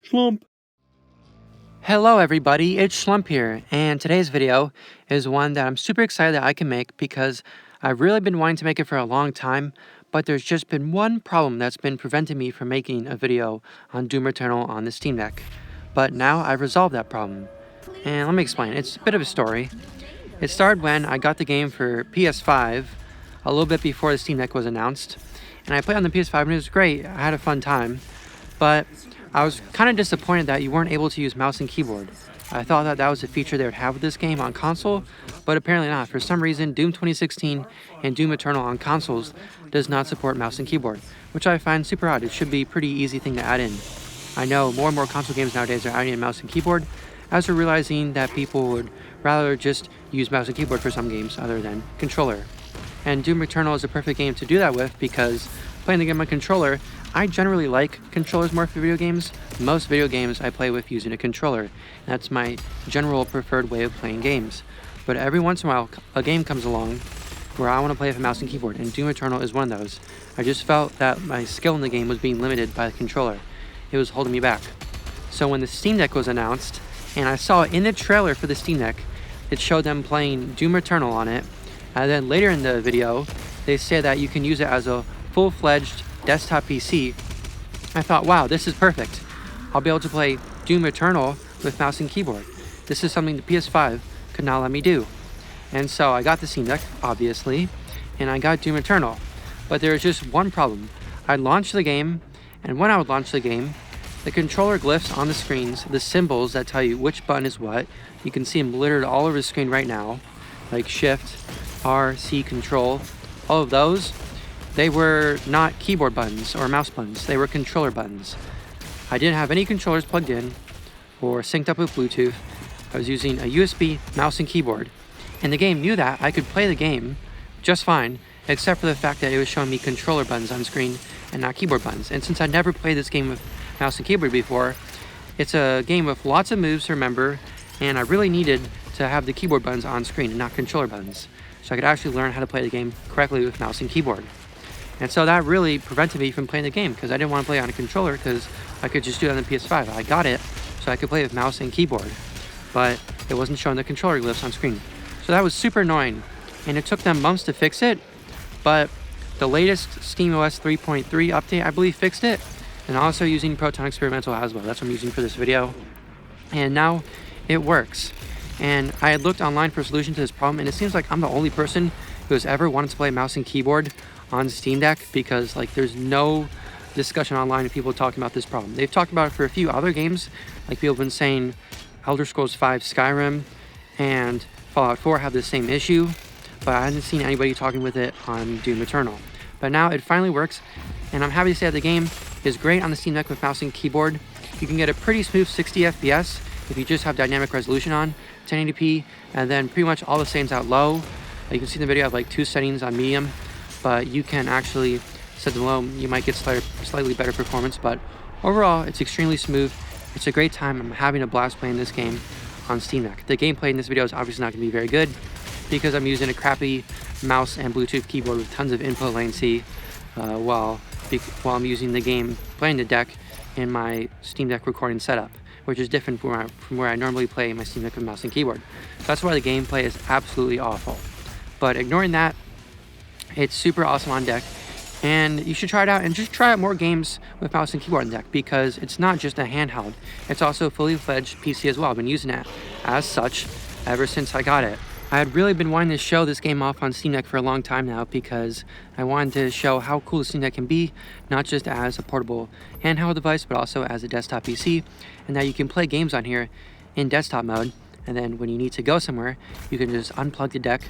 Shlump. Hello everybody, it's Shlump here, and today's video is one that I'm super excited that I can make because I've really been wanting to make it for a long time, but there's just been one problem that's been preventing me from making a video on Doom Eternal on the Steam Deck. But now I've resolved that problem. And let me explain, it's a bit of a story. It started when I got the game for PS5 a little bit before the Steam Deck was announced, and I played on the PS5 and it was great, I had a fun time, but I was kind of disappointed that you weren't able to use mouse and keyboard. I thought that that was a feature they would have with this game on console, but apparently not. For some reason, Doom 2016 and Doom Eternal on consoles does not support mouse and keyboard, which I find super odd. It should be a pretty easy thing to add in. I know more and more console games nowadays are adding in mouse and keyboard, as we're realizing that people would rather just use mouse and keyboard for some games other than controller. And Doom Eternal is a perfect game to do that with because playing the game on controller, I generally like controllers more for video games. Most video games I play with using a controller. That's my general preferred way of playing games. But every once in a while, a game comes along where I want to play with a mouse and keyboard, and Doom Eternal is one of those. I just felt that my skill in the game was being limited by the controller. It was holding me back. So when the Steam Deck was announced, and I saw in the trailer for the Steam Deck, it showed them playing Doom Eternal on it, and then later in the video, they said that you can use it as a full-fledged desktop PC. I thought, wow, this is perfect. I'll be able to play Doom Eternal with mouse and keyboard. This is something the PS5 could not let me do. And so I got the Steam Deck, obviously, and I got Doom Eternal. But there was just one problem. I launched the game, and when I would launch the game, the controller glyphs on the screens, the symbols that tell you which button is what, you can see them littered all over the screen right now, like Shift, R, C, Control, all of those, they were not keyboard buttons or mouse buttons, they were controller buttons. I didn't have any controllers plugged in or synced up with Bluetooth. I was using a USB mouse and keyboard, and the game knew that I could play the game just fine, except for the fact that it was showing me controller buttons on screen and not keyboard buttons. And since I never played this game with mouse and keyboard before, it's a game with lots of moves to remember, and I really needed to have the keyboard buttons on screen and not controller buttons, so I could actually learn how to play the game correctly with mouse and keyboard. And so that really prevented me from playing the game because I didn't want to play on a controller because I could just do it on the PS5. I got it so I could play with mouse and keyboard, but it wasn't showing the controller glyphs on screen. So that was super annoying, and it took them months to fix it, but the latest SteamOS 3.3 update, I believe, fixed it. And also using Proton Experimental as well. That's what I'm using for this video. And now it works. And I had looked online for a solution to this problem, and it seems like I'm the only person who has ever wanted to play mouse and keyboard on Steam Deck because like there's no discussion online of people talking about this problem. They've talked about it for a few other games, like people have been saying Elder Scrolls 5 Skyrim and Fallout 4 have the same issue, but I hadn't seen anybody talking with it on Doom Eternal. But now it finally works, and I'm happy to say that the game is great on the Steam Deck with mouse and keyboard. You can get a pretty smooth 60 FPS if you just have dynamic resolution on, 1080p, and then pretty much all the settings out low. You can see in the video I have like 2 settings on medium, but you can actually set them low. You might get slightly better performance, but overall it's extremely smooth. It's a great time. I'm having a blast playing this game on Steam Deck. The gameplay in this video is obviously not going to be very good because I'm using a crappy mouse and Bluetooth keyboard with tons of input latency while I'm using the game, playing the deck in my Steam Deck recording setup, which is different from where I normally play my Steam Deck with mouse and keyboard. That's why the gameplay is absolutely awful. But ignoring that, it's super awesome on deck, and you should try it out and just try out more games with mouse and keyboard on deck because it's not just a handheld, it's also a fully fledged PC as well. I've been using it as such ever since I got it. I had really been wanting to show this game off on Steam Deck for a long time now because I wanted to show how cool the Steam Deck can be, not just as a portable handheld device, but also as a desktop PC, and that you can play games on here in desktop mode, and then when you need to go somewhere, you can just unplug the deck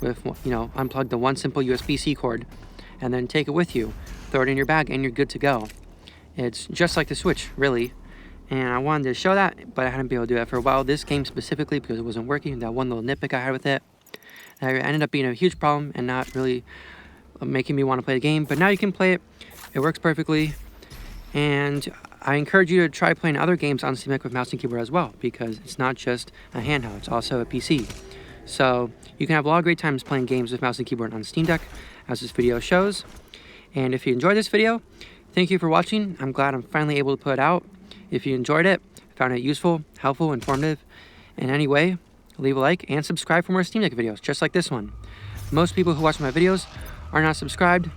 with, unplug the one simple USB-C cord, and then take it with you, throw it in your bag, and you're good to go. It's just like the Switch, really. And I wanted to show that, but I hadn't been able to do that for a while. This game specifically, because it wasn't working, that one little nitpick I had with it, that ended up being a huge problem and not really making me want to play the game. But now you can play it. It works perfectly. And I encourage you to try playing other games on Steam Deck with mouse and keyboard as well, because it's not just a handheld, it's also a PC. So you can have a lot of great times playing games with mouse and keyboard on Steam Deck, as this video shows. And if you enjoyed this video, thank you for watching. I'm glad I'm finally able to put it out. If you enjoyed it, found it useful, helpful, informative in any way, leave a like and subscribe for more Steam Deck videos just like this one. Most people who watch my videos are not subscribed,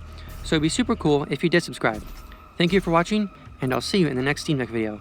so it'd be super cool if you did subscribe. Thank you for watching, and I'll see you in the next Steam Deck video.